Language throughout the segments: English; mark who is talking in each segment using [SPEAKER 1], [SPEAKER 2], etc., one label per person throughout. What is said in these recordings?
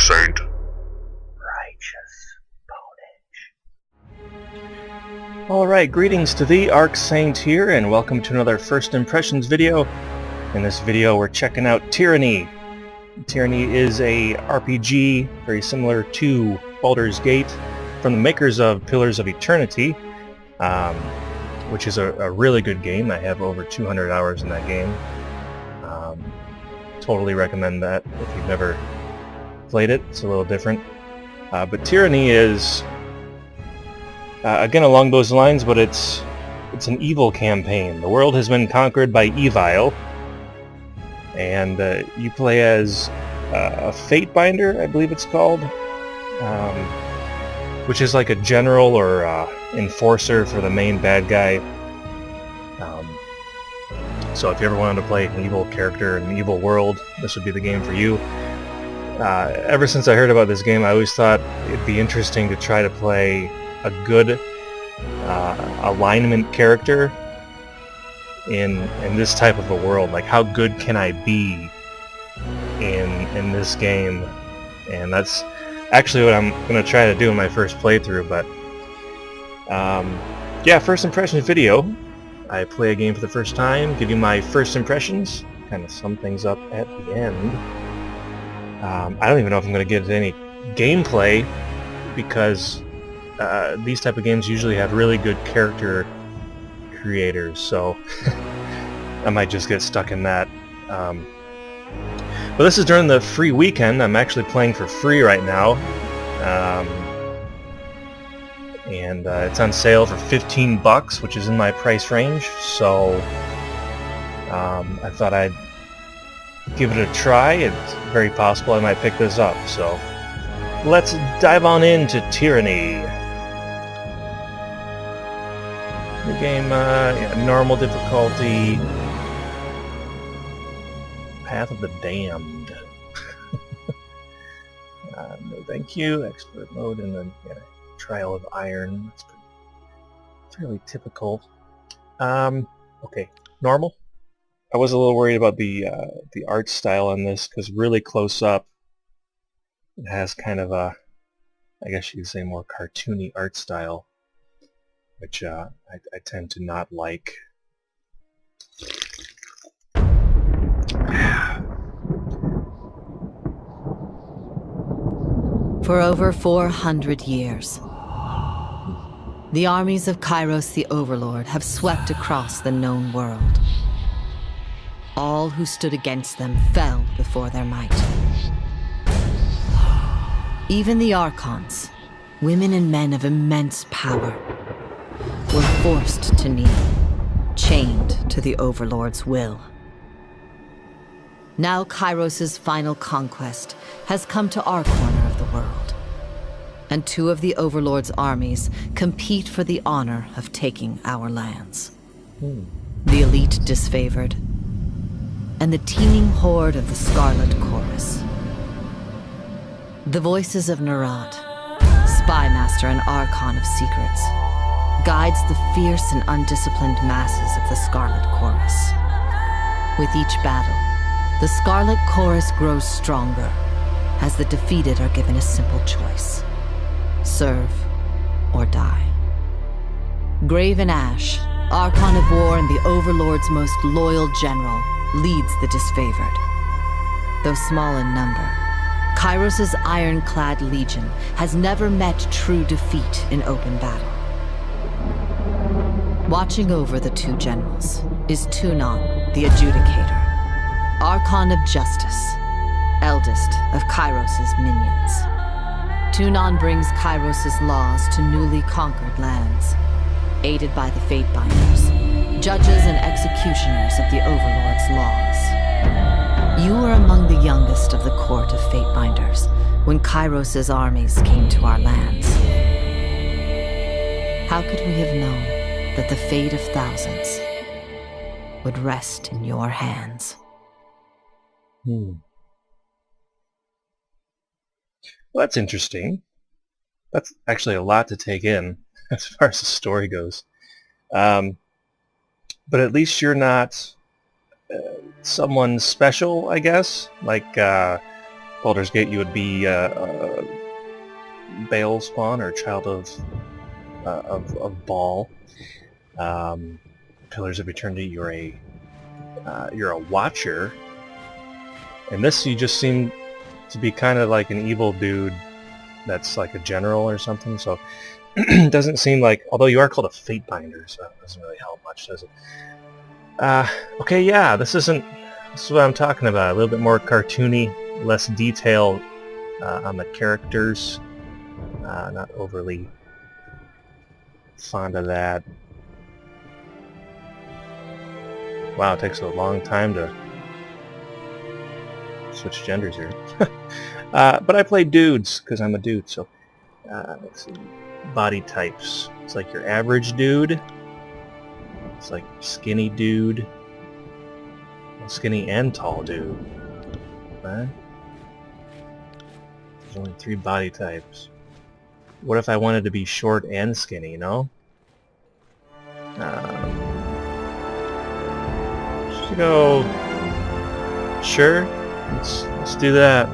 [SPEAKER 1] Archsaint.
[SPEAKER 2] Alright, greetings to thee, Archsaint here, and welcome to another First Impressions video. In this video we're checking out Tyranny. Tyranny is a RPG very similar to Baldur's Gate from the makers of Pillars of Eternity, which is a really good game. I have over 200 hours in that game. Totally recommend that if you've never played it. It's a little different. But Tyranny is again along those lines, but it's an evil campaign. The world has been conquered by evil, and you play as a Fatebinder, I believe it's called, which is like a general or enforcer for the main bad guy. So if you ever wanted to play an evil character in an evil world, this would be the game for you. Ever since I heard about this game, I always thought it'd be interesting to try to play a good alignment character in this type of a world. Like, how good can I be in this game? And that's actually what I'm going to try to do in my first playthrough. But yeah, first impressions video. I play a game for the first time, give you my first impressions, kind of sum things up at the end. I don't even know if I'm going to get into any gameplay, because these type of games usually have really good character creators, so I might just get stuck in that. But this is during the free weekend. I'm actually playing for free right now, and it's on sale for $15, which is in my price range, so I thought I'd give it a try. It's very possible I might pick this up, so let's dive on into Tyranny. The game, yeah, normal difficulty, Path of the Damned. No thank you, expert mode, and then yeah, Trial of Iron. That's fairly typical. Okay, normal. I was a little worried about the art style on this, because really close up, it has kind of a, I guess you could say, more cartoony art style, which I tend to not like.
[SPEAKER 3] For over 400 years, the armies of Kairos the Overlord have swept across the known world. All who stood against them fell before their might. Even the Archons, women and men of immense power, were forced to kneel, chained to the Overlord's will. Now Kairos' final conquest has come to our corner of the world, and two of the Overlord's armies compete for the honor of taking our lands. The elite disfavored, and the teeming horde of the Scarlet Chorus. The voices of Nerat, spymaster and Archon of secrets, guides the fierce and undisciplined masses of the Scarlet Chorus. With each battle, the Scarlet Chorus grows stronger, as the defeated are given a simple choice: serve or die. Graven Ash, Archon of War and the Overlord's most loyal general, leads the disfavored. Though small in number, Kairos' ironclad legion has never met true defeat in open battle. Watching over the two generals is Tyranny, the Adjudicator, Archon of Justice, eldest of Kairos' minions. Tyranny brings Kairos' laws to newly conquered lands, aided by the Fatebinders, judges and executioners of the Overlord's laws. You were among the youngest of the court of Fatebinders when Kairos' armies came to our lands. How could we have known that the fate of thousands would rest in your hands?
[SPEAKER 2] Well, that's interesting. That's actually a lot to take in as far as the story goes. But at least you're not someone special, I guess. Like, Baldur's Gate, you would be Baal spawn or child of Baal. Pillars of Eternity, you're a watcher. And this, you just seem to be kind of like an evil dude that's like a general or something. So it doesn't seem like, although you are called a fate binder, so that doesn't really help much, does it? Okay, yeah, this is what I'm talking about. A little bit more cartoony, less detail on the characters. Not overly fond of that. Wow, it takes a long time to switch genders here. But I play dudes, because I'm a dude, so let's see. Body types. It's like your average dude. It's like skinny dude. Skinny and tall dude. Right? There's only 3 body types. What if I wanted to be short and skinny, you know? Should go... Sure. Let's do that.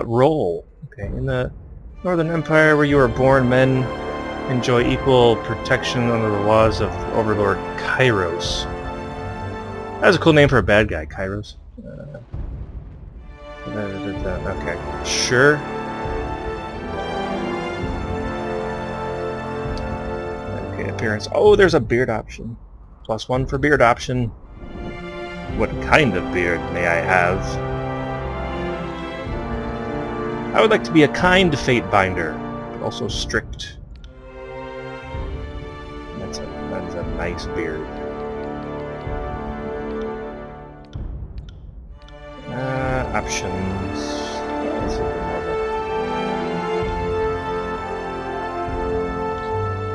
[SPEAKER 2] Role. Okay, in the Northern Empire where you were born, men enjoy equal protection under the laws of Overlord Kairos. That's a cool name for a bad guy, Kairos. Okay, sure. Okay, appearance. Oh, there's a beard option. +1 for beard option. What kind of beard may I have? I would like to be a kind fate binder, but also strict. That's a nice beard. Options.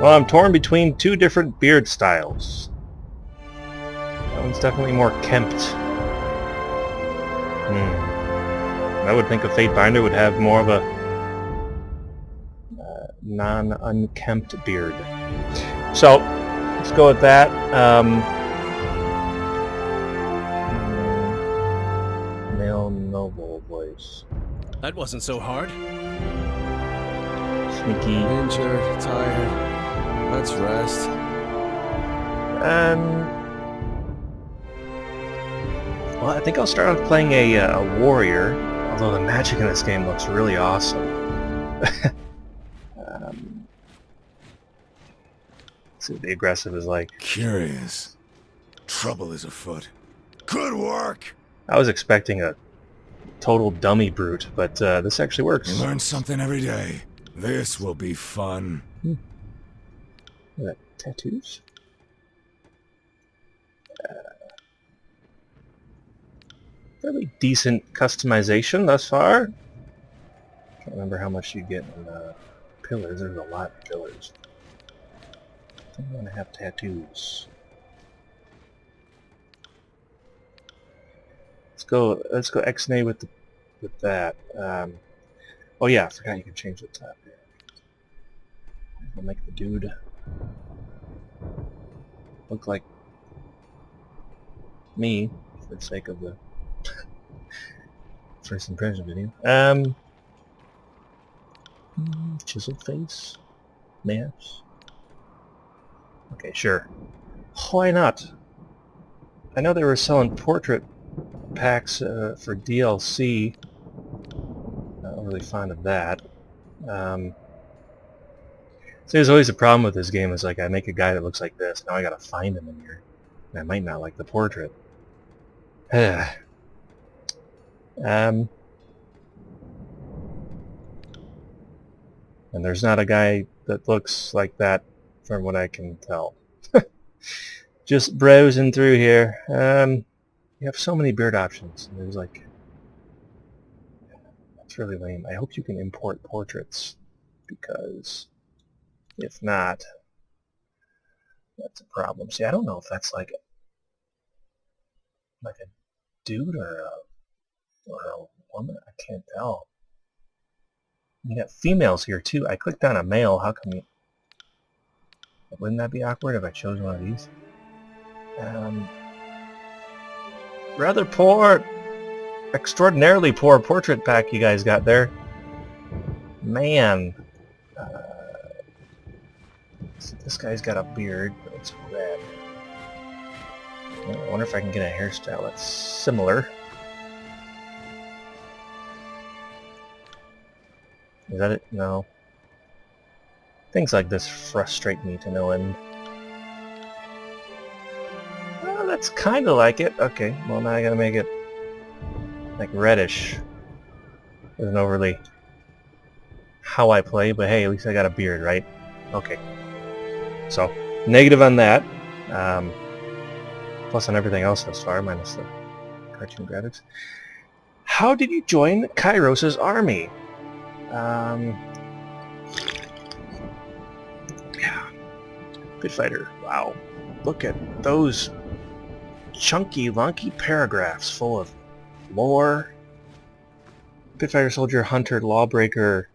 [SPEAKER 2] Well, I'm torn between 2 different beard styles. That one's definitely more kempt. I would think a Fate Binder would have more of a non-unkempt beard. So, let's go with that. Male noble voice.
[SPEAKER 1] That wasn't so hard.
[SPEAKER 2] Sneaky.
[SPEAKER 4] Injured, tired. Let's rest.
[SPEAKER 2] Well, I think I'll start off playing a warrior, although the magic in this game looks really awesome. Let's see what the aggressive is like.
[SPEAKER 4] Curious. Trouble is afoot. Good work!
[SPEAKER 2] I was expecting a total dummy brute, but this actually works.
[SPEAKER 4] You learn something every day. This will be fun.
[SPEAKER 2] Tattoos? Fairly decent customization thus far. Can't remember how much you get in pillars. There's a lot of pillars. I'm gonna have tattoos. Let's go X-nay with that. Oh yeah, I forgot you can change the top here. We'll make the dude look like me for the sake of the first impression video. Chiseled face? Maps? Okay, sure. Why not? I know they were selling portrait packs for DLC. Not really fond of that. So there's always a problem with this game. Is like I make a guy that looks like this. Now I gotta find him in here, and I might not like the portrait. And there's not a guy that looks like that from what I can tell. Just browsing through here. You have so many beard options. And there's like... That's really lame. I hope you can import portraits, because if not, that's a problem. See, I don't know if that's like a dude or a woman. I can't tell. You got females here too. I clicked on a male. How come you... Wouldn't that be awkward if I chose one of these? Rather poor. extraordinarily poor portrait pack you guys got there. Man. See, this guy's got a beard, but it's red. I wonder if I can get a hairstyle that's similar. Is that it? No. Things like this frustrate me to no end. Well, that's kind of like it. Okay, well now I gotta make it like reddish. Isn't overly how I play, but hey, at least I got a beard, right? Okay. So, negative on that. Plus on everything else thus far, minus the cartoon graphics. How did you join Kairos' army? Yeah. Good fighter. Wow. Look at those chunky, lunky paragraphs full of lore. Good fighter, soldier, hunter, lawbreaker,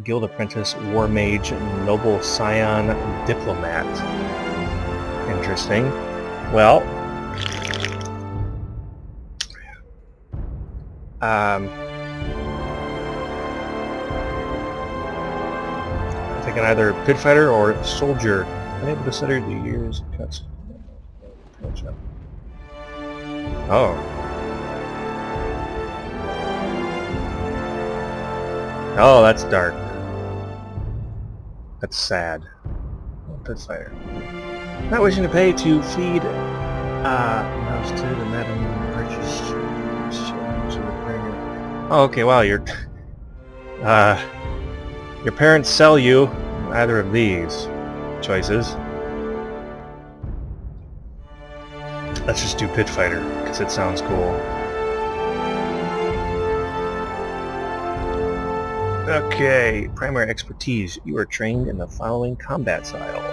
[SPEAKER 2] guild apprentice, war mage, noble scion, diplomat. Interesting. Well, I'm thinking either pit fighter or soldier. Unable to study the years cuts. Oh. Oh, that's dark. That's sad. Pit fighter. Not wishing to pay to feed mouse to the madam purchase. Oh, okay, wow, your parents sell you either of these choices. Let's just do pit fighter, because it sounds cool. Okay, primary expertise. You are trained in the following combat style.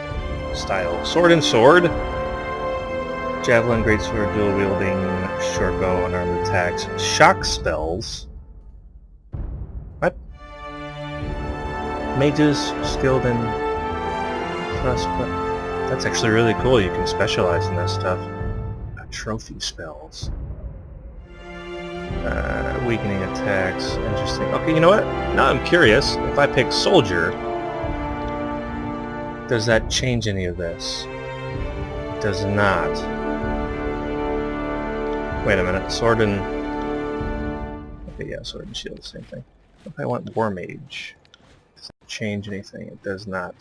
[SPEAKER 2] Sword and sword. Javelin, greatsword, dual wielding, short bow, unarmed attacks. Shock spells. What? Mages, skilled in thrust. That's actually really cool. You can specialize in this stuff. Trophy spells. Weakening attacks. Interesting. Okay, you know what? Now I'm curious. If I pick soldier, does that change any of this? It does not. Wait a minute. Sword and... Okay, yeah, sword and shield, same thing. If I want war mage, does it change anything? It does not.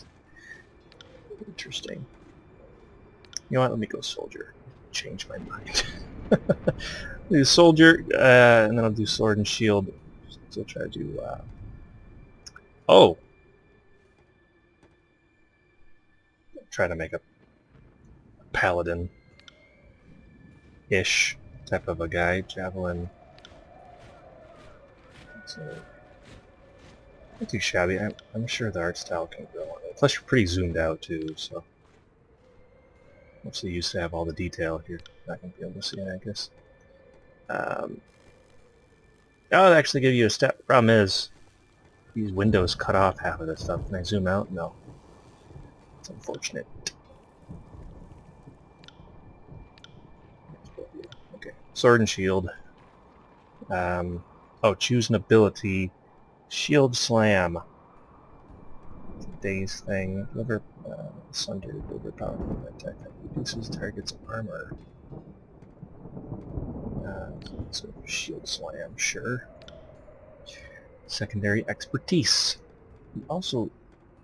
[SPEAKER 2] Interesting. You know what? Let me go soldier. Change my mind. Do soldier, and then I'll do sword and shield. Still try to do. Oh, try to make a paladin-ish type of a guy. Javelin. So, not too shabby. I'm sure the art style can grow on it. Plus, you're pretty zoomed out too, so. What's the use to have all the detail if you're not going to be able to see it, I guess. That would actually give you a step. Problem is, these windows cut off half of this stuff. Can I zoom out? No. It's unfortunate. Okay. Sword and shield. Oh, choose an ability. Shield slam. Daze thing. Deliver sundered, overpowered attack that reduces target's armor. So shield slam, sure. Secondary expertise. You also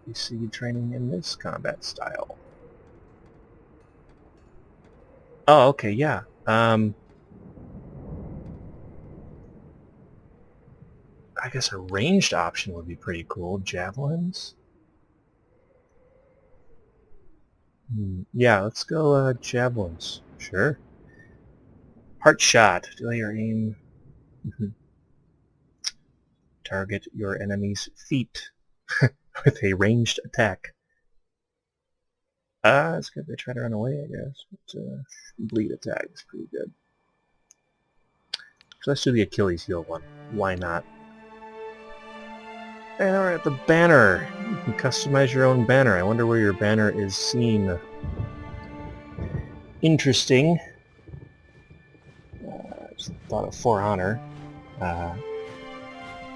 [SPEAKER 2] receive training in this combat style. Oh, okay, yeah. I guess a ranged option would be pretty cool. Javelins. Yeah, let's go javelins. Sure. Heart shot. Delay your aim. Target your enemy's feet with a ranged attack. It's good. They try to run away, I guess. But, bleed attack is pretty good. So let's do the Achilles heel one. Why not? And we're at the banner. You can customize your own banner. I wonder where your banner is seen. Interesting. thought of For Honor,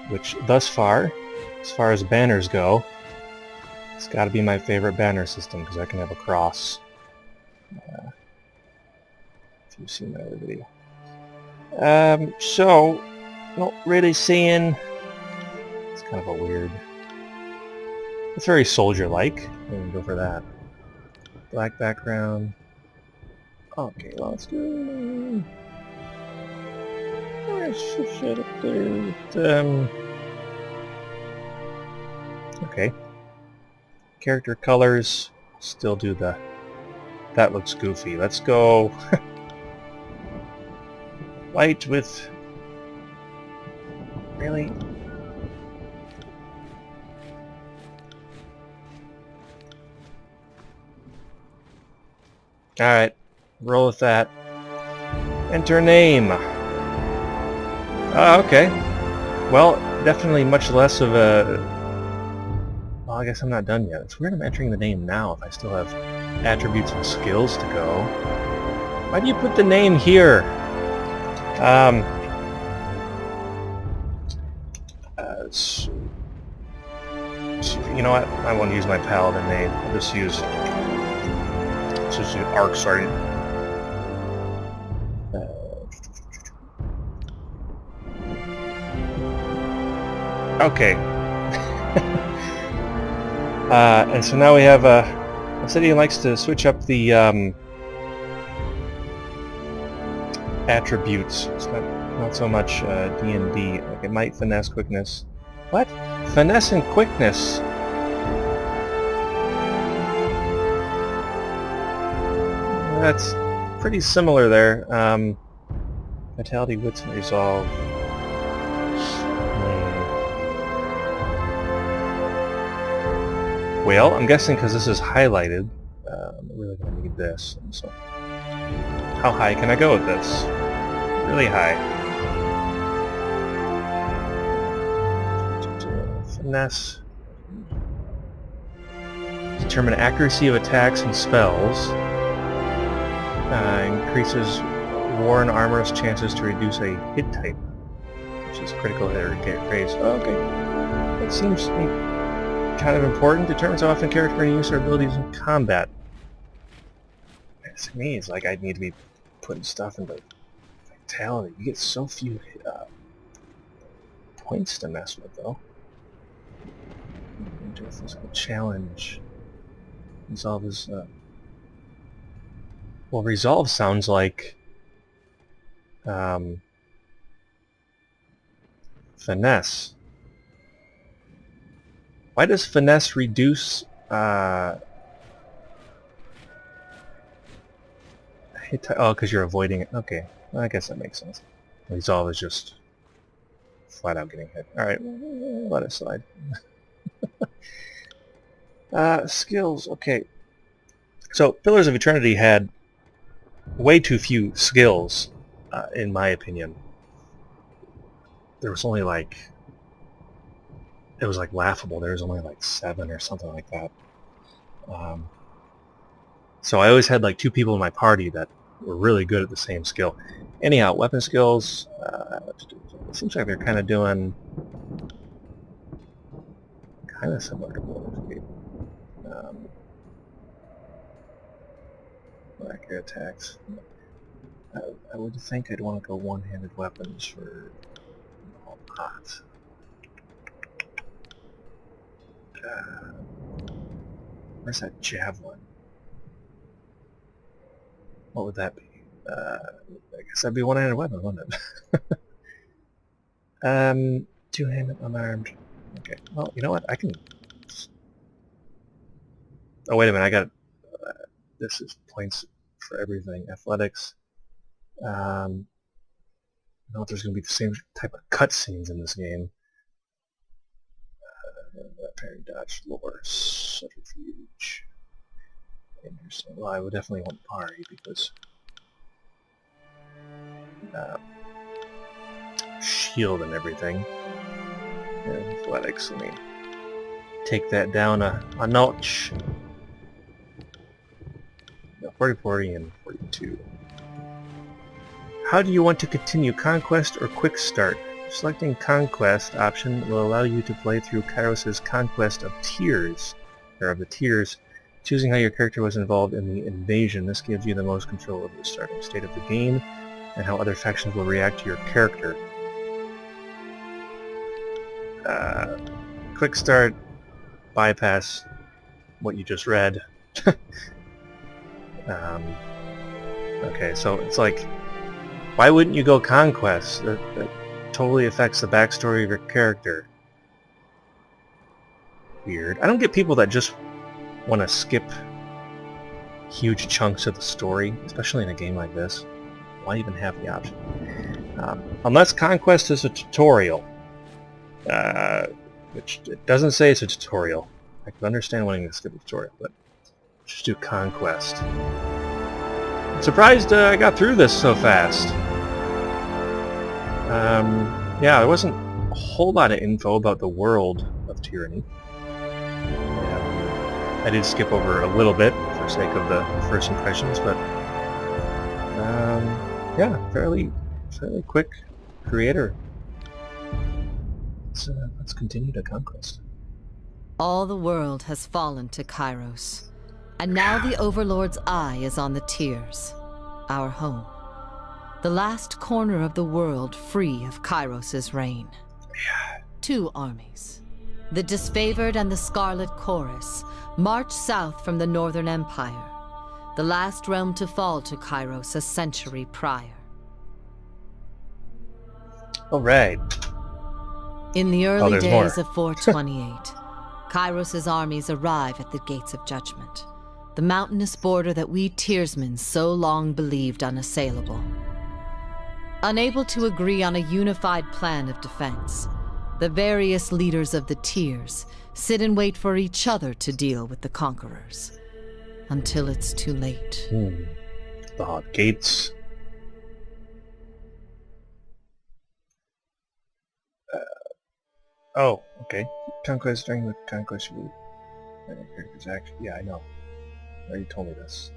[SPEAKER 2] which thus far, as far as banners go, it's got to be my favorite banner system because I can have a cross. If you've seen my other video. So, not really seeing... It's kind of a weird... It's very soldier-like. I'm going to go for that. Black background. Okay, let's go. Shit up there. Okay. Character colors. Still do the... That looks goofy. Let's go... White with... Really? Alright, roll with that. Enter name. Okay. Well, definitely much less of a... Well, I guess I'm not done yet. It's weird I'm entering the name now if I still have attributes and skills to go. Why do you put the name here? You know what? I won't use my paladin name. I'll just use Archsaint. Okay. And so now we have Obsidian likes to switch up the attributes. It's not so much D&D. Like it might finesse quickness. What? Finesse and quickness. That's pretty similar there. Vitality, wits, and resolve. Well, I'm guessing because this is highlighted, I'm really going to need this. So, how high can I go with this? Really high. Finesse. Determine accuracy of attacks and spells. Increases war and armor's chances to reduce a hit type, which is critical hit or raise. Oh, okay. That seems kind of important. Determines how often character can use their abilities in combat. To me, it's like I need to be putting stuff into vitality. You get so few points to mess with, though. Into a physical challenge. Resolve is... Well, resolve sounds like... finesse. Why does finesse reduce... Oh, because you're avoiding it. Okay, well, I guess that makes sense. Resolve is just flat out getting hit. Alright, let it slide. Skills, okay. So, Pillars of Eternity had way too few skills, in my opinion. There was only like... It was like laughable. There was only like 7 or something like that. So I always had like 2 people in my party that were really good at the same skill. Anyhow, weapon skills, it seems like they're kind of doing kind of similar to Blood. Accurate attacks. I would think I'd want to go one-handed weapons for all pots. Where's that javelin? What would that be? I guess that'd be a one-handed weapon, wouldn't it? Two-handed, unarmed. Okay. Well, you know what? I can. Oh wait a minute! I got. This is points for everything. Athletics. I don't know if there's going to be the same type of cutscenes in this game. Parry, dodge, lore, subterfuge. Interesting. Well, I would definitely want parry because shield and everything. And athletics. Let me take that down a notch. 40, 40, and 42. How do you want to continue, Conquest or Quick Start? Selecting Conquest option will allow you to play through Kairos' Conquest of Tears, or of the Tears, choosing how your character was involved in the invasion. This gives you the most control over the starting state of the game and how other factions will react to your character. Quick Start, bypass what you just read. Okay, so it's like, why wouldn't you go Conquest? That totally affects the backstory of your character. Weird. I don't get people that just want to skip huge chunks of the story, especially in a game like this. Why even have the option? Unless Conquest is a tutorial, which it doesn't say it's a tutorial. I can understand wanting to skip a tutorial, but just do Conquest. I'm surprised I got through this so fast. Yeah, there wasn't a whole lot of info about the world of Tyranny. I did skip over a little bit for sake of the first impressions, but yeah, fairly quick creator. Let's continue to Conquest.
[SPEAKER 3] All the world has fallen to Kairos, and now the Overlord's eye is on the Tears, our home. The last corner of the world free of Kairos' reign.
[SPEAKER 2] Yeah.
[SPEAKER 3] 2 armies, the Disfavored and the Scarlet Chorus, march south from the Northern Empire, the last realm to fall to Kairos a century prior.
[SPEAKER 2] All right.
[SPEAKER 3] In the early
[SPEAKER 2] there's
[SPEAKER 3] days
[SPEAKER 2] more.
[SPEAKER 3] of 428, Kairos' armies arrive at the Gates of Judgment, the mountainous border that we Tearsmen so long believed unassailable. Unable to agree on a unified plan of defense, the various leaders of the Tears sit and wait for each other to deal with the conquerors, until it's too late.
[SPEAKER 2] The hot gates. Oh, okay. Conquest during the Conquest route. Characters action. Yeah, I know. You already told me this.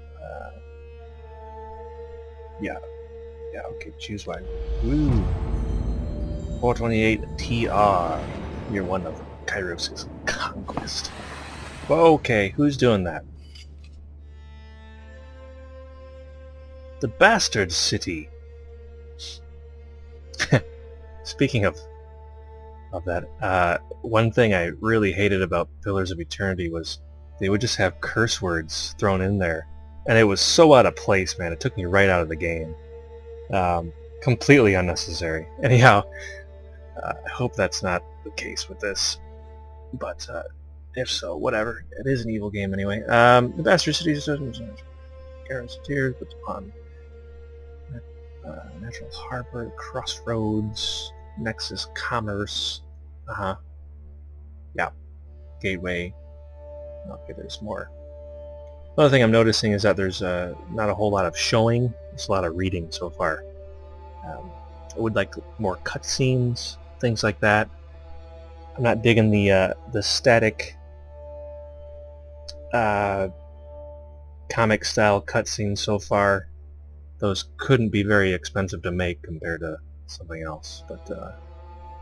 [SPEAKER 2] Yeah. Yeah, okay, choose one. Woo! 428 TR. You're one of Kairos' Conquest. Okay, who's doing that? The Bastard City. Speaking of that, one thing I really hated about Pillars of Eternity was they would just have curse words thrown in there. And it was so out of place, man. It took me right out of the game. Completely unnecessary. Anyhow, I hope that's not the case with this. But if so, whatever. It is an evil game anyway. The Bastard City is Tears, but on Natural Harbor, Crossroads, Nexus Commerce. Yeah. Gateway. Okay, there's more. Another thing I'm noticing is that there's not a whole lot of showing. There's a lot of reading so far. I would like more cutscenes, things like that. I'm not digging the static comic-style cutscenes so far. Those couldn't be very expensive to make compared to something else. But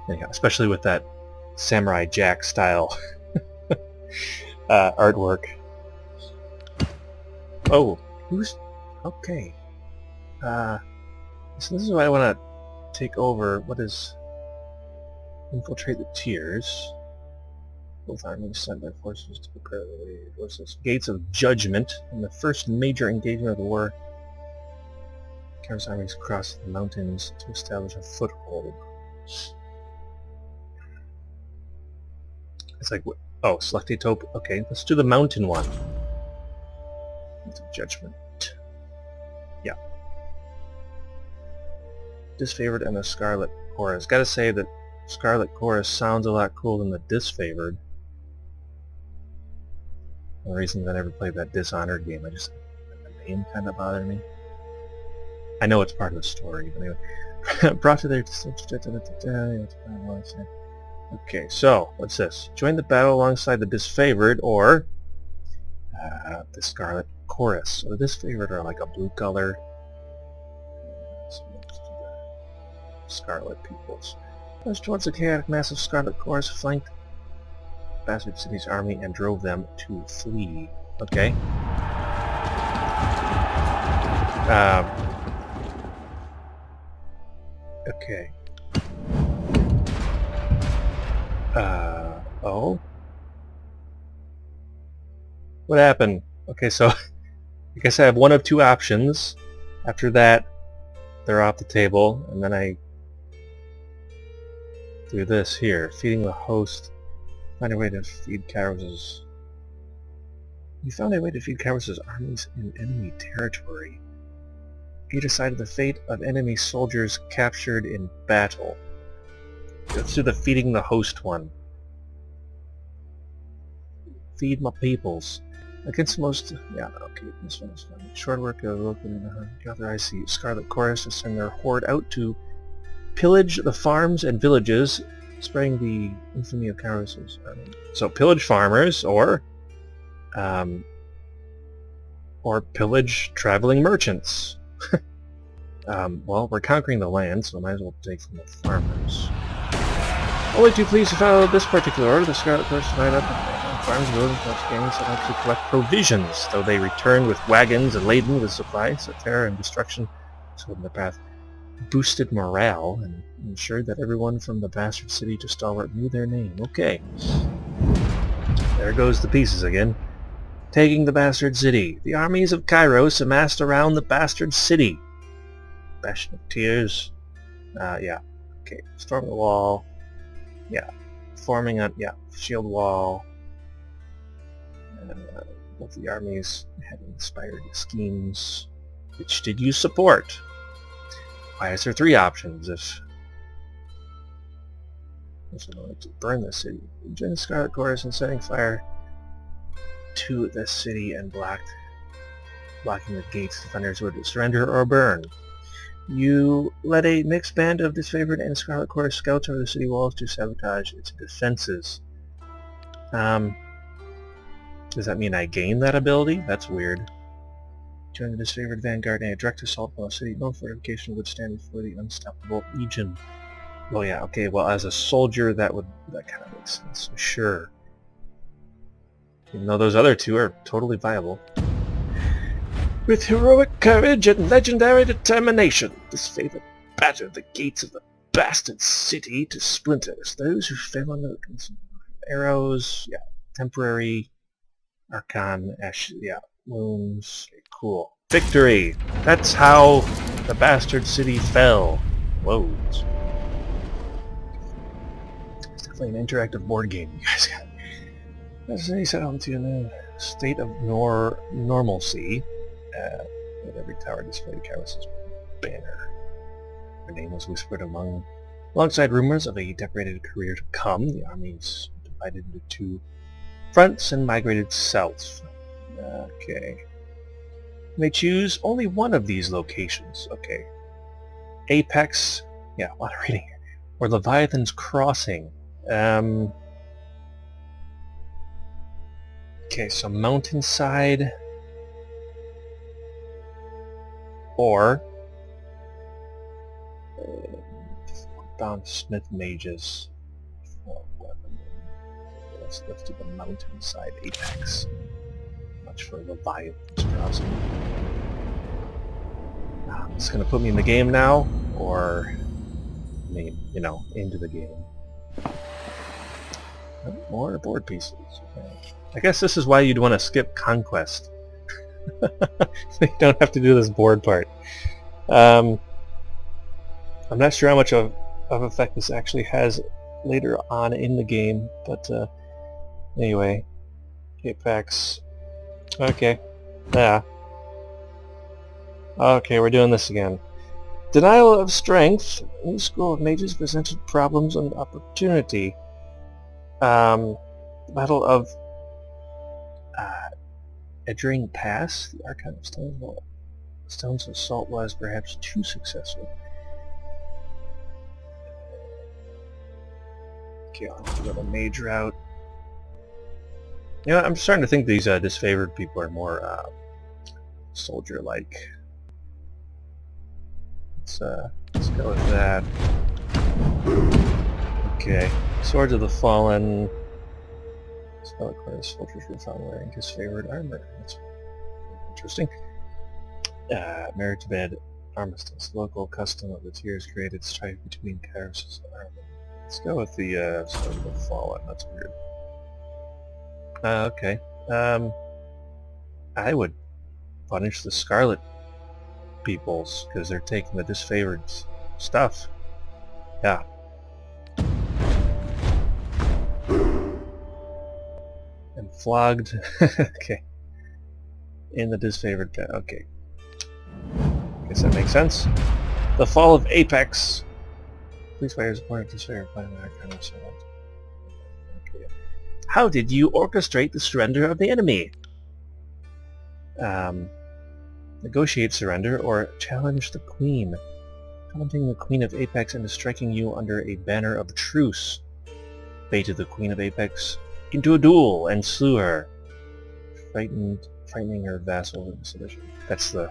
[SPEAKER 2] anyhow, especially with that Samurai Jack style artwork. Oh, who's... Okay. So this is what I want to take over. What is... Infiltrate the Tears. Both armies sent by forces to prepare the way. Forces. Gates of Judgment. In the first major engagement of the war, Kairos armies crossed the mountains to establish a foothold. It's like... Oh, select a top. Okay, let's do the mountain one. Gates of Judgment. Yeah. Disfavored and the Scarlet Chorus. Gotta say that Scarlet Chorus sounds a lot cooler than the Disfavored. One of the reasons I never played that Dishonored game, the name kind of bothered me. I know it's part of the story, but anyway. Brought to their... Okay, so, what's this? Join the battle alongside the Disfavored, or the Scarlet Chorus. So the Disfavored are like a blue color. Scarlet peoples. Pushed towards the chaotic mass of Scarlet Corps, flanked Bastard City's army and drove them to flee. Okay. Okay. Oh? What happened? Okay, so I guess I have one of two options. After that, they're off the table, and then I do this here. Feeding the host. Find a way to feed Kairos'... You found a way to feed Kairos' armies in enemy territory. You decided the fate of enemy soldiers captured in battle. Let's do the feeding the host one. Feed my peoples. Against most... Yeah, okay, this one is fine. Short work of opening the authorized the Scarlet Chorus to send their horde out to pillage the farms and villages, spreading the infamy of Kairos' army. So pillage farmers, or pillage traveling merchants. Well, we're conquering the land, so I might as well take from the farmers. Only too pleased to follow this particular order, the Scarlet Chorus divided up farms, villages, gangs, and actually collect provisions, though they return with wagons and laden with supplies. So terror and destruction stood in the path. Boosted morale and ensured that everyone from the Bastard City to Stalwart knew their name. Okay. There goes the pieces again. Taking the Bastard City. The armies of Kairos amassed around the Bastard City. Bastion of Tears. Yeah. Okay. Storm the wall. Yeah. Forming a... Yeah. Shield wall. Both the armies had inspired schemes. Which did you support? Why is there three options if... to burn the city. Join the Scarlet Chorus in setting fire to the city and blocking the gates. Defenders would surrender or burn. You led a mixed band of disfavored and Scarlet Chorus scouts over the city walls to sabotage its defenses. Does that mean I gain that ability? That's weird. Join the disfavored vanguard and a direct assault on the city. No fortification would stand before the unstoppable legion. Oh yeah, okay, well as a soldier that kind of makes sense, sure. Even though those other two are totally viable. With heroic courage and legendary determination, disfavored battered the gates of the Bastard City to splinters. Those who fell under the arrows, yeah, temporary, Archon, Ash, yeah, wounds, cool. Victory! That's how the Bastard City fell. Loads. It's definitely an interactive board game you guys got. The city settled to a new state of normalcy. At every tower displayed Kairos' banner. Her name was whispered alongside rumors of a decorated career to come. The armies divided into two fronts and migrated south. Okay. You may choose only one of these locations. Okay. Apex, yeah, a lot of reading here. Or Leviathan's Crossing. Okay, so Mountainside. Or bound Smith Mages. Let's do the Mountainside Apex. Much for Leviathan's Crossing. It's gonna put me in the game now, or you know, into the game. More board pieces. Okay. I guess this is why you'd want to skip Conquest. So you don't have to do this board part. I'm not sure how much of effect this actually has later on in the game, but anyway, Apex. Okay, yeah. Okay, we're doing this again. Denial of strength. New School of Mages presented problems and opportunity. Battle of Edgering Pass. The Archon of Stone's assault was perhaps too successful. Okay, I'll go the mage route. You know, I'm starting to think these disfavored people are more soldier-like. Let's go Go with that. Okay. Swords of the Fallen. Spell requires soldiers were found wearing disfavored armor. That's interesting. Marriage bed. Armistice. Local custom of the tiers created strife between Kairos' army. Let's go with the Sword of the Fallen. That's weird. Okay. I would punish the Scarlet peoples because they're taking the disfavored stuff. Yeah. And flogged. Okay. In the disfavored. Okay. Guess that makes sense. The Fall of Apex. Please fire support disfavored by that kind of sound. Okay. How did you orchestrate the surrender of the enemy? Negotiate surrender or challenge the Queen. Taunting the Queen of Apex into striking you under a banner of truce. Baited the Queen of Apex into a duel and slew her. Frightening her vassal into submission. That's the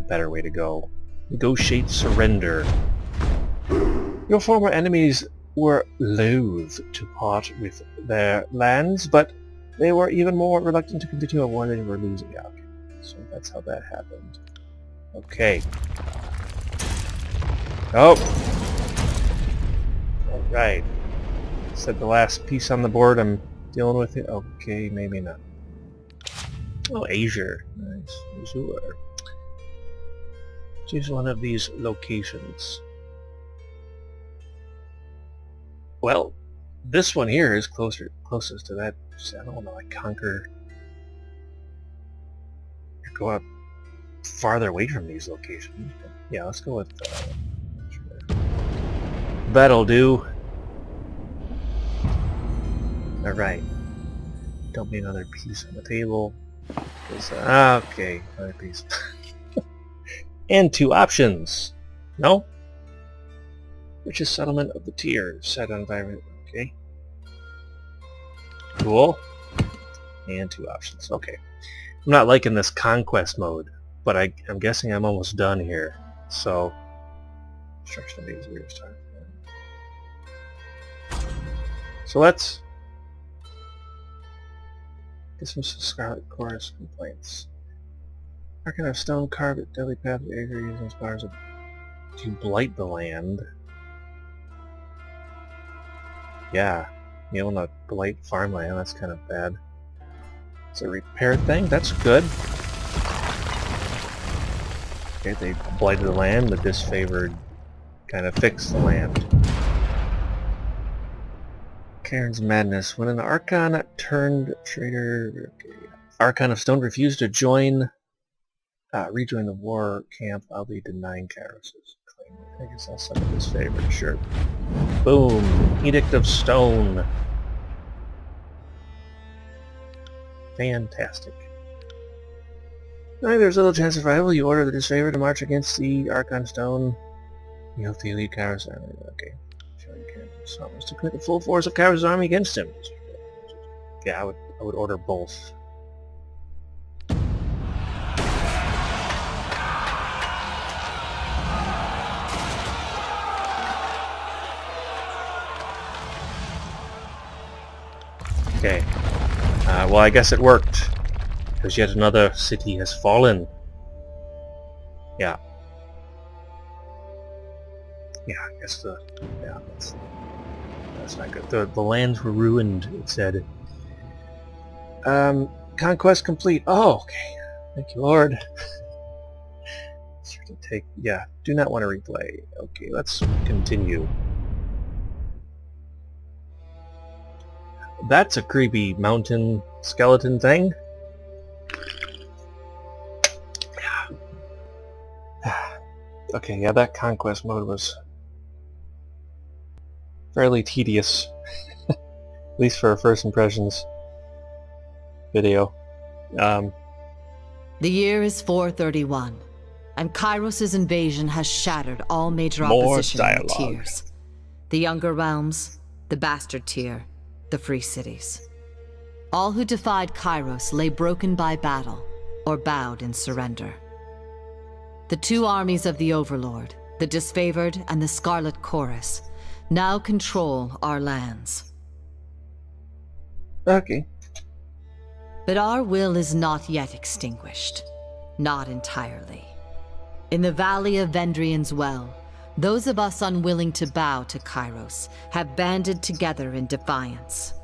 [SPEAKER 2] better way to go. Negotiate surrender. Your former enemies were loath to part with their lands, but they were even more reluctant to continue a war they were losing. Yeah, okay. So that's how that happened. Okay. Oh! Alright. Said the last piece on the board, I'm dealing with it. Okay, maybe not. Oh, Azure. Nice. Azure. Choose one of these locations. Well, this one here is closest to that. I don't know, I conquer... Go up farther away from these locations. But yeah, let's go with... Sure. That'll do. Alright. Don't be another piece on the table. Okay, another piece. And 2 options. No? Richest settlement of the tiers. Set on environment. Okay. Cool. And 2 options. Okay. I'm not liking this conquest mode, but I'm guessing I'm almost done here. So, construction of these weird start. So let's get some Scarlet Chorus complaints. Archon of Stone carved at deadly path of Ager using his powers to blight the land. Yeah, you want to blight farmland, that's kind of bad. It's a repair thing, that's good. Okay, they blighted the land, the disfavored kind of fixed the land. Karen's Madness. When an Archon turned traitor... Okay. Archon of Stone refused to rejoin the war camp, I'll be denying Kairos' claim. I guess I'll send it his favorite, sure. Boom! Edict of Stone. Fantastic. There's little chance of survival. You order the disfavored to march against the Archon Stone. You hope to lead Kairos' army. Okay. Showing Karen's summons to commit the full force of Kairos' army against him. Yeah, I would order both. Okay. Well, I guess it worked. Because yet another city has fallen. Yeah. Yeah, I guess yeah, that's not good. The lands were ruined, it said. Conquest complete. Oh, okay. Thank you, Lord. Sure to take... Yeah, do not want to replay. Okay, let's continue. That's a creepy mountain skeleton thing. Okay, yeah, that conquest mode was fairly tedious. At least for a first impressions video.
[SPEAKER 3] The year is 431, and Kairos' invasion has shattered all major opposition in the tiers. The Younger Realms, the Bastard Tier, the Free Cities. All who defied Kairos lay broken by battle, or bowed in surrender. The 2 armies of the Overlord, the Disfavored and the Scarlet Chorus now control our lands.
[SPEAKER 2] Okay.
[SPEAKER 3] But our will is not yet extinguished. Not entirely. In the Valley of Vendrian's Well, those of us unwilling to bow to Kairos have banded together in defiance.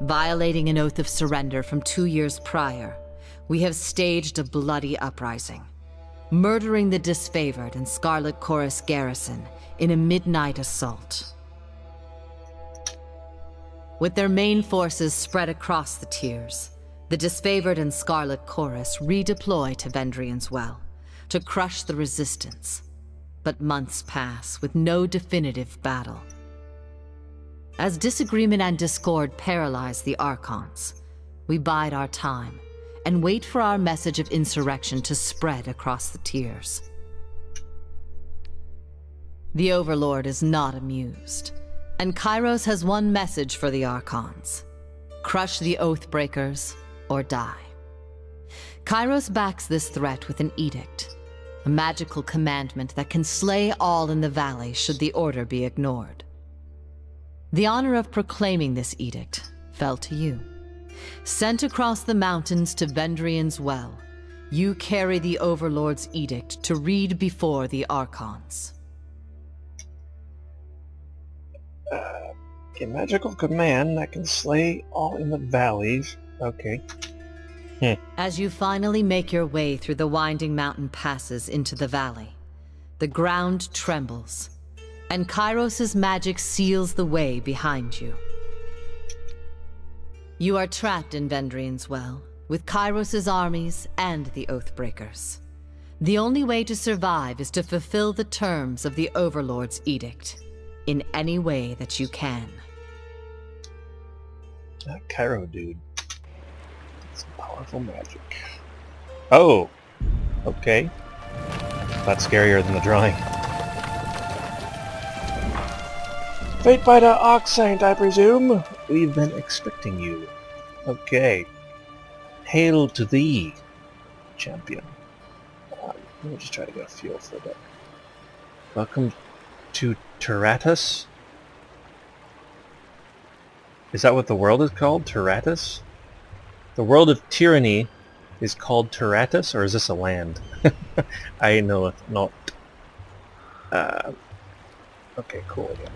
[SPEAKER 3] Violating an oath of surrender from 2 years prior, we have staged a bloody uprising, murdering the Disfavored and Scarlet Chorus garrison in a midnight assault. With their main forces spread across the tiers, the Disfavored and Scarlet Chorus redeploy to Vendrian's Well to crush the resistance. But months pass with no definitive battle. As disagreement and discord paralyze the Archons, we bide our time and wait for our message of insurrection to spread across the tiers. The Overlord is not amused, and Kairos has one message for the Archons: crush the Oathbreakers or die. Kairos backs this threat with an edict, a magical commandment that can slay all in the valley should the order be ignored. The honor of proclaiming this edict fell to you. Sent across the mountains to Vendrian's Well, you carry the Overlord's edict to read before the Archons.
[SPEAKER 2] A magical command that can slay all in the valleys. Okay.
[SPEAKER 3] As you finally make your way through the winding mountain passes into the valley, the ground trembles, and Kairos' magic seals the way behind you. You are trapped in Vendrian's Well, with Kairos' armies and the Oathbreakers. The only way to survive is to fulfill the terms of the Overlord's edict, in any way that you can.
[SPEAKER 2] That Cairo dude. Some powerful magic. Oh! Okay. That's scarier than the drawing. Fate fighter Archsaint, I presume? We've been expecting you. Okay. Hail to thee, champion. Let me just try to get a feel for that. Welcome to Tyranny? Is that what the world is called? Tyranny? The world of Tyranny is called Tyranny, or is this a land? I know it's not. Okay, cool. Yeah.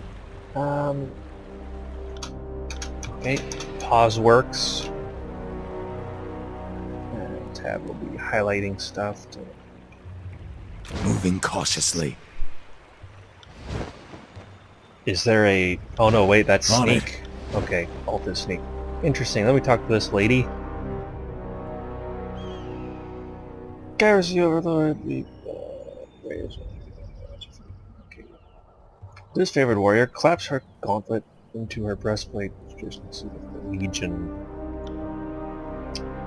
[SPEAKER 2] Okay, pause works. And tab will be highlighting stuff.
[SPEAKER 4] Moving cautiously.
[SPEAKER 2] Is there a... Oh no, wait, that's
[SPEAKER 4] On it.
[SPEAKER 2] sneak. Okay, alt is sneak. Interesting, let me talk to this lady. Garrison Overlord, the... Okay. This favored warrior claps her gauntlet into her breastplate. Just see the Legion.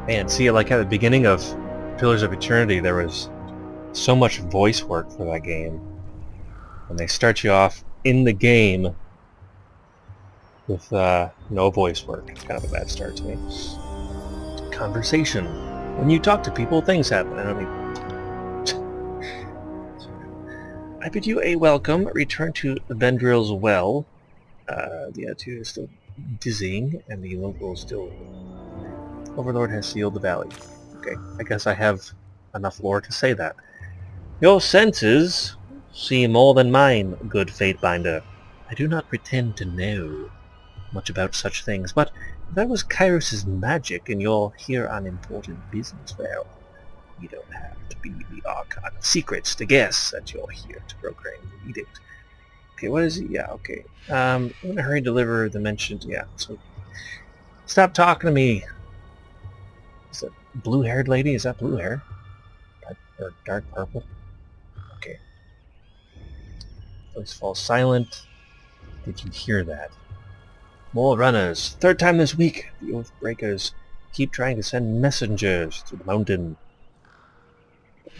[SPEAKER 2] Man, see, like at the beginning of Pillars of Eternity, there was so much voice work for that game. And they start you off in the game with no voice work. It's kind of a bad start to me. Conversation. When you talk to people, things happen. I mean, I bid you a welcome. Return to Vendrian's Well. The attitude is still dizzying, and the local is still... Overlord has sealed the valley. Okay, I guess I have enough lore to say that. Your senses see more than mine, good Fatebinder. I do not pretend to know much about such things, but if that was Kairos' magic and you're here on important business, well, you don't have to be the Archon of Secrets to guess that you're here to proclaim the edict. Okay, what is it? Yeah, okay. I'm in a hurry to deliver the mentioned... Yeah, so... Stop talking to me! Is that blue-haired lady? Is that blue hair? Or dark purple? Okay. Voice falls silent. Did you hear that? More runners. Third time this week. The Oathbreakers keep trying to send messengers to the mountain.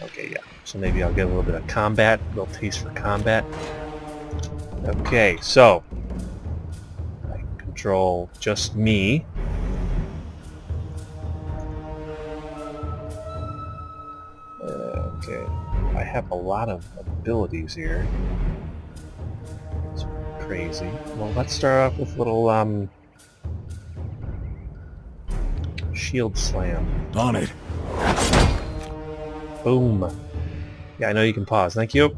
[SPEAKER 2] Okay, yeah. So maybe I'll get a little bit of combat. A little taste for combat. Okay, so I control just me. Okay, I have a lot of abilities here. It's crazy. Well, let's start off with a little shield slam.
[SPEAKER 4] On it.
[SPEAKER 2] Boom. Yeah, I know you can pause. Thank you.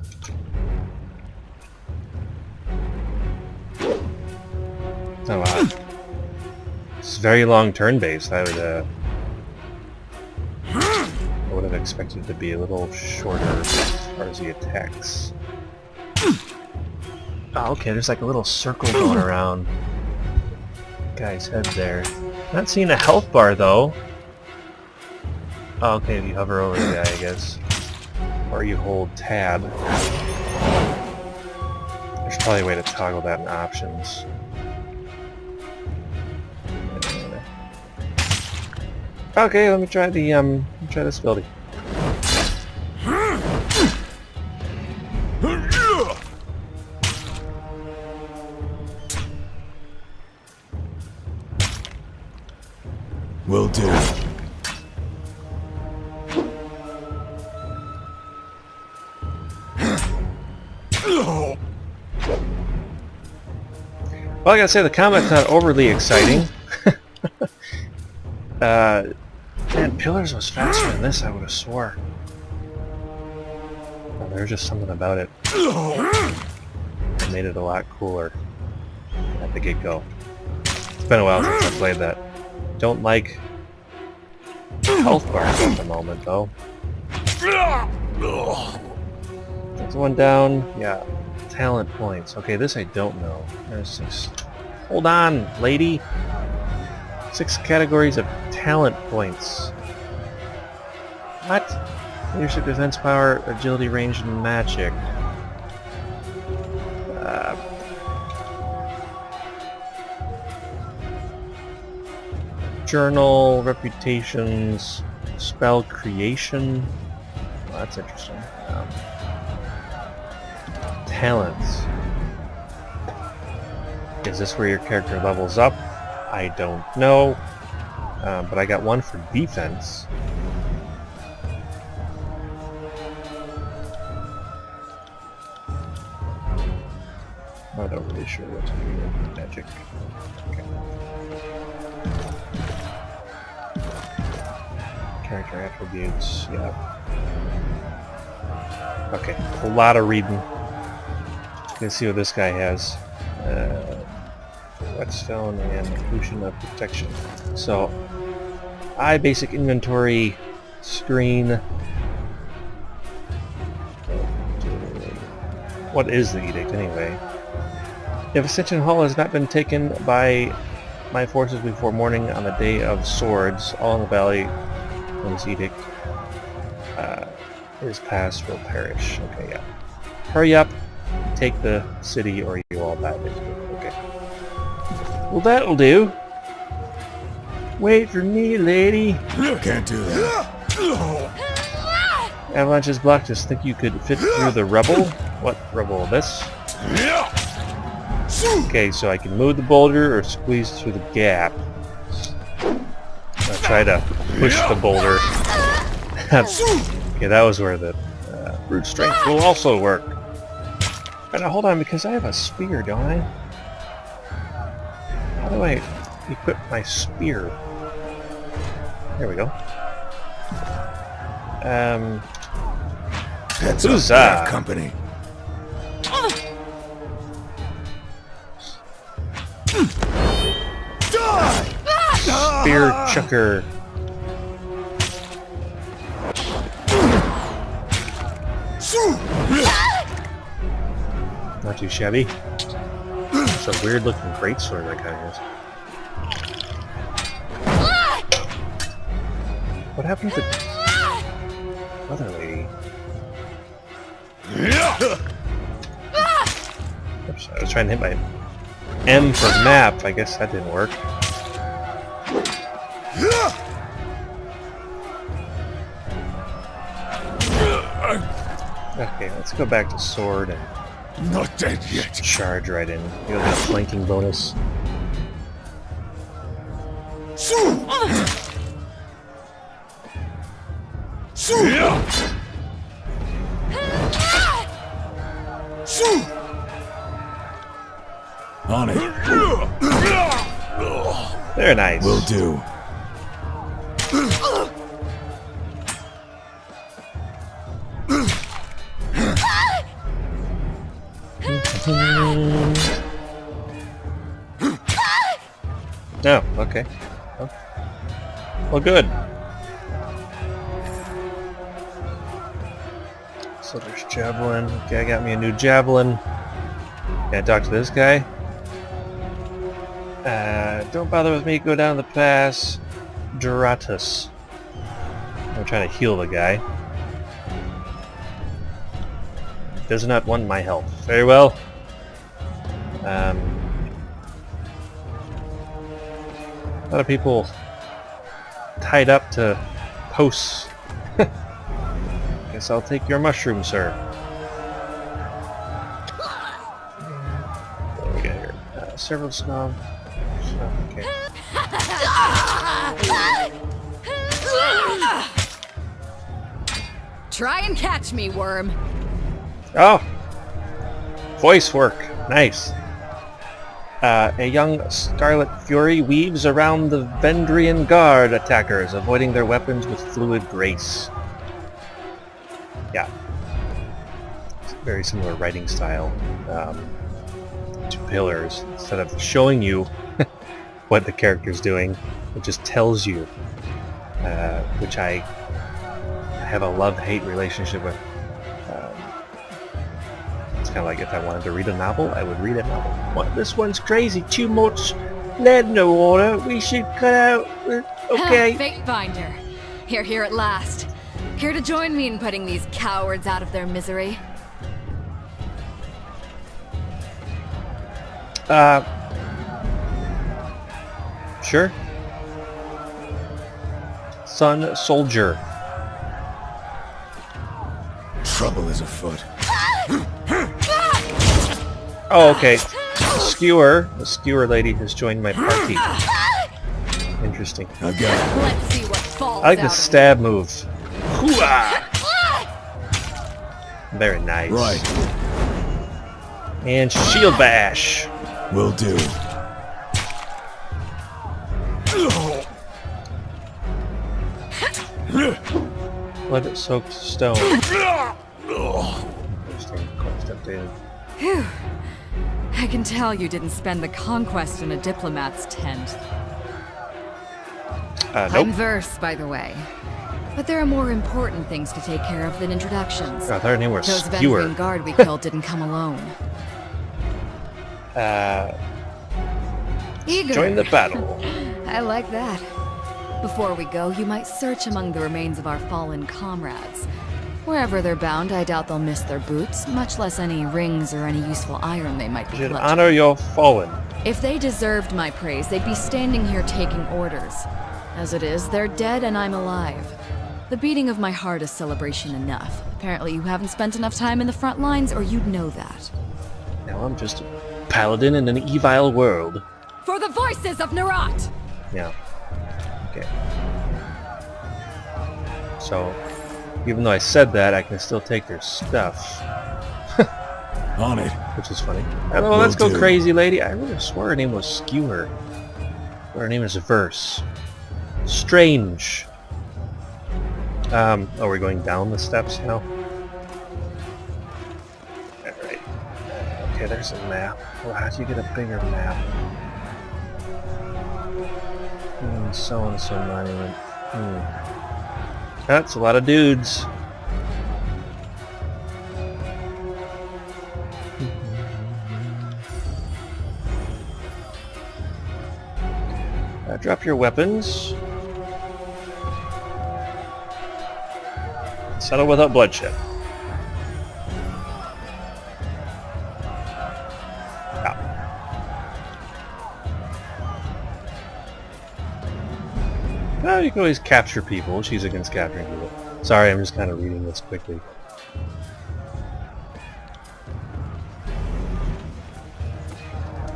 [SPEAKER 2] Oh wow. It's very long turn-based. I would have expected it to be a little shorter as far as the attacks. Oh, okay, there's like a little circle going around the guy's head there. Not seeing a health bar though. Oh, okay, if you hover over the guy, I guess. Or you hold tab. There's probably a way to toggle that in options. Okay, let me try the try this ability.
[SPEAKER 4] Will do.
[SPEAKER 2] Well, I gotta say the combat's not overly exciting. Man, Pillars was faster than this, I would have swore. Oh, there's just something about it that made it a lot cooler at the get-go. It's been a while since I played that. Don't like health bars at the moment, though. There's one down. Yeah. Talent points. Okay, this I don't know. There's 6. Hold on, lady. 6 categories of talent points. What? Leadership, defense power, agility, range, and magic. Journal, reputations, spell creation. Well, that's interesting. Talents. Is this where your character levels up? I don't know. But I got one for defense. I'm not really sure what to do with magic. Okay. Character attributes, yeah. Okay, a lot of reading. Let's see what this guy has. Whetstone and Illusion of Protection. So, basic inventory screen. What is the edict anyway? If Ascension Hall has not been taken by my forces before morning on the Day of Swords, all in the valley when this edict is passed will perish. Okay, yeah. Hurry up, take the city or you all die, basically. Okay. Well, that'll do. Wait for me, lady.
[SPEAKER 4] Can't do that.
[SPEAKER 2] Avalanche is blocked. Just think you could fit through the rubble? What rubble? This? Okay, so I can move the boulder or squeeze through the gap. I'll try to push the boulder. Okay, that was where the brute strength will also work. Right, now hold on, because I have a spear, don't I? How do I equip my spear? There we go.
[SPEAKER 4] Heads up,
[SPEAKER 2] Huzzah!
[SPEAKER 4] bad company.
[SPEAKER 2] Spear chucker. Not too shabby. It's a weird looking greatsword that guy has. What happened to the other lady? Oops, I was trying to hit my M for map. I guess that didn't work. Okay, let's go back to sword and
[SPEAKER 4] Not dead yet.
[SPEAKER 2] charge right in. You got a flanking bonus.
[SPEAKER 4] On it.
[SPEAKER 2] Very nice.
[SPEAKER 4] Will do.
[SPEAKER 2] Oh, okay. Well, good. So there's javelin. Okay, I got me a new javelin. Can I talk to this guy? Don't bother with me. Go down the pass. Duratus. I'm trying to heal the guy. Does not want my help. Very well. A lot of people tied up to posts. Guess I'll take your mushroom, sir. What do we got here? Several snob. Okay.
[SPEAKER 1] Try and catch me, worm.
[SPEAKER 2] Oh! Voice work. Nice. A young Scarlet Fury weaves around the Vendrian Guard attackers, avoiding their weapons with fluid grace. Yeah. It's a very similar writing style to Pillars. Instead of showing you what the character's doing, it just tells you, which I have a love-hate relationship with. It's kind of like if I wanted to read a novel, I would read a novel. What? This one's crazy. Too much lead in the water. We should cut out. Okay.
[SPEAKER 1] Fate Finder. Here at last. Here to join me in putting these cowards out of their misery.
[SPEAKER 2] Sure. Sun Soldier.
[SPEAKER 4] Trouble is afoot.
[SPEAKER 2] Oh, okay. The skewer lady has joined my party. Interesting.
[SPEAKER 4] I've got it.
[SPEAKER 1] Let's see what falls
[SPEAKER 2] I like the
[SPEAKER 1] out.
[SPEAKER 2] stab move. Hoo-ah! Very nice.
[SPEAKER 4] Right.
[SPEAKER 2] And shield bash.
[SPEAKER 4] Will do.
[SPEAKER 2] Blood-soaked stone. Interesting. Quest updated.
[SPEAKER 1] Phew. I can tell you didn't spend the conquest in a diplomat's tent.
[SPEAKER 2] Nope.
[SPEAKER 1] I'm Verse, by the way. But there are more important things to take care of than introductions.
[SPEAKER 2] I thought her name was
[SPEAKER 1] Those
[SPEAKER 2] Skewer.
[SPEAKER 1] Vendrian Guard we killed didn't come alone. Eager.
[SPEAKER 2] Join the battle.
[SPEAKER 1] I like that. Before we go, you might search among the remains of our fallen comrades. Wherever they're bound, I doubt they'll miss their boots, much less any rings or any useful iron they might be
[SPEAKER 2] You should
[SPEAKER 1] clutching.
[SPEAKER 2] honor your fallen.
[SPEAKER 1] If they deserved my praise, they'd be standing here taking orders. As it is, they're dead and I'm alive. The beating of my heart is celebration enough. Apparently you haven't spent enough time in the front lines, or you'd know that.
[SPEAKER 2] Now I'm just a paladin in an evil world.
[SPEAKER 1] For the voices of Narat!
[SPEAKER 2] Yeah. Okay. So, even though I said that, I can still take their stuff.
[SPEAKER 4] On it.
[SPEAKER 2] Which is funny. Oh, let's
[SPEAKER 4] Will
[SPEAKER 2] go
[SPEAKER 4] do.
[SPEAKER 2] crazy, lady. I really swore her name was Skewer. But her name is Verse. Strange. Oh, we're going down the steps now? Alright. Okay, there's a map. Well, how do you get a bigger map? So-and-so monument. That's a lot of dudes. Drop your weapons. Settle without bloodshed. Well, you can always capture people. She's against capturing people. Sorry, I'm just kind of reading this quickly.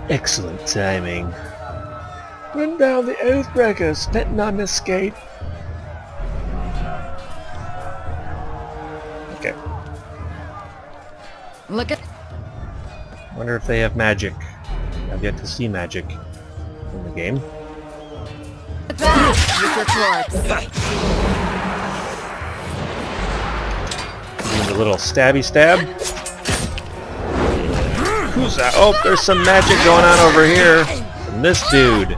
[SPEAKER 2] Excellent timing. Run down the Oathbreakers, let none escape. Okay.
[SPEAKER 1] Look at...
[SPEAKER 2] Wonder if they have magic. I've yet to see magic in the game.
[SPEAKER 1] Back with your corpse.
[SPEAKER 2] Need a little stabby stab. Who's that? Oh, there's some magic going on over here from this dude.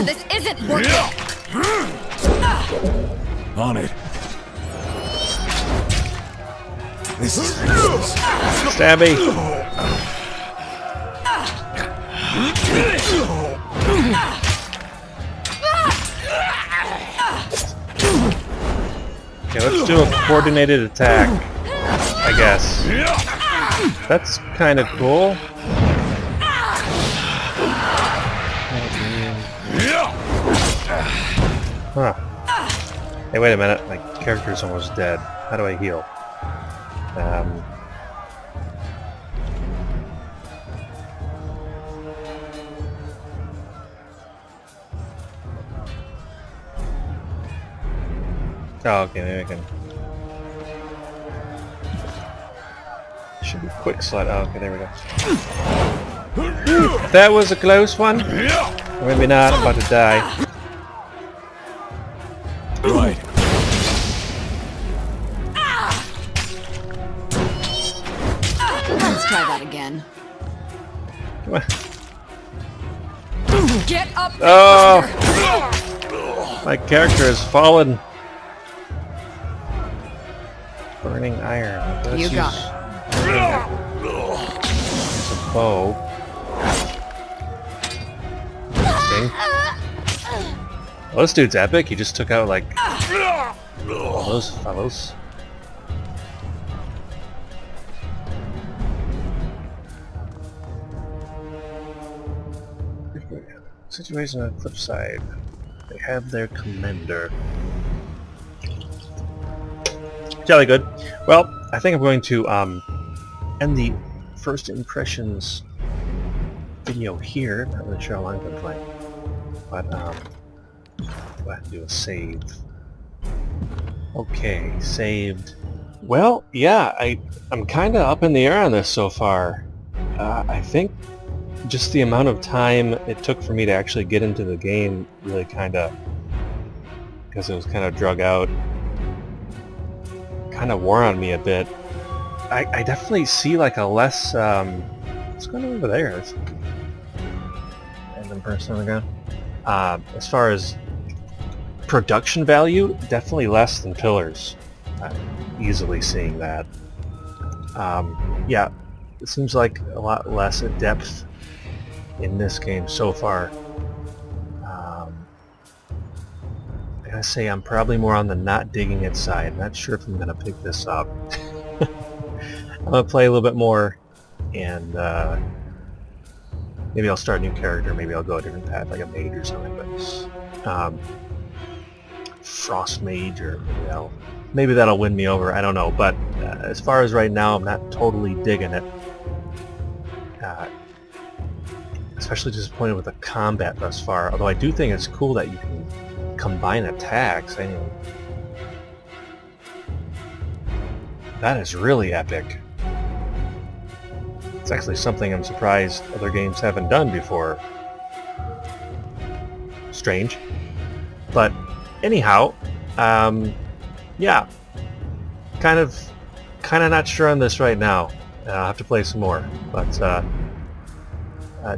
[SPEAKER 1] This isn't working.
[SPEAKER 4] On it. This is
[SPEAKER 2] Stabby. Okay, let's do a coordinated attack, I guess. That's kind of cool. Huh. Hey, wait a minute. My character's almost dead. How do I heal? Oh, okay, maybe I can... Should be quick slide. Oh, okay, there we go. That was a close one. Or maybe not. I'm about to die.
[SPEAKER 4] right.
[SPEAKER 1] Let's try that again.
[SPEAKER 2] Come on.
[SPEAKER 1] Get up!
[SPEAKER 2] Oh! My character has fallen. Burning iron. Let's
[SPEAKER 1] You got
[SPEAKER 2] use a bow. Interesting. Well, this dude's epic. He just took out like all those fellows. Situation on the flip side. They have their commander. Jolly good. Well, I think I'm going to end the first impressions video here. Not really sure how long I've been playing, but I'll have to do a save. Okay, saved. Well, yeah, I'm kind of up in the air on this so far. I think just the amount of time it took for me to actually get into the game really kind of, because it was kind of drug out, kind of wore on me a bit. I definitely see like a less what's going on over there? There's a random person on the ground. As far as production value, definitely less than Pillars. Easily seeing that. Yeah, it seems like a lot less depth in this game so far. I gotta say, I'm probably more on the not digging it side. Not sure if I'm gonna pick this up. I'm gonna play a little bit more, and maybe I'll start a new character. Maybe I'll go a different path, like a mage or something. But frost mage, or maybe that'll win me over. I don't know. But as far as right now, I'm not totally digging it. Especially disappointed with the combat thus far. Although I do think it's cool that you can combine attacks. Anyway, that is really epic. It's actually something I'm surprised other games haven't done before. Strange. But anyhow, yeah, kind of not sure on this right now. I'll have to play some more. But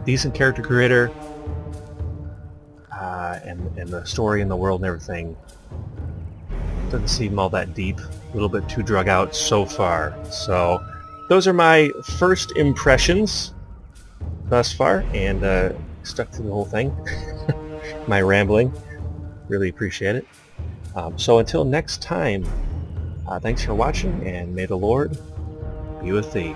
[SPEAKER 2] decent character creator. And the story and the world and everything doesn't seem all that deep. A little bit too drug out so far. So those are my first impressions thus far, and stuck through the whole thing. My rambling. Really appreciate it. So until next time, thanks for watching, and may the Lord be with thee.